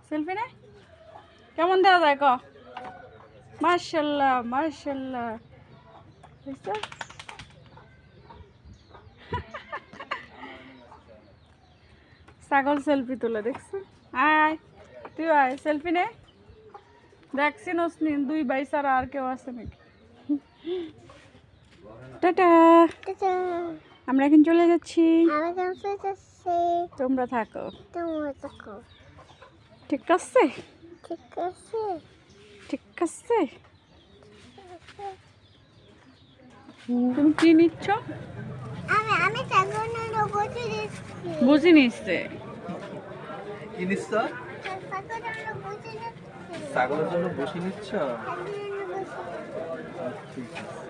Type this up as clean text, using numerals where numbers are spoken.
selfie নে কেমন দেওয়া যায় ক মাশাআল্লাহ মাশাআল্লাহ বুঝছো ছাগল সেলফি তোলা দেখছো আয় তুই আয় সেলফি নে দেখছিস নি দুই ভাই ছাড়া আর কেউ আছে নাকি টাটা আমরা এখন চলে যাচ্ছি তোমরা থাকো ঠিক আছে ঠিক আছে তুমি কি নিচ্ছ বুঝি নিচ্ছে কি নিচ্ছ ছাগলের জন্য বসে নিচ্ছ ঠিক আছে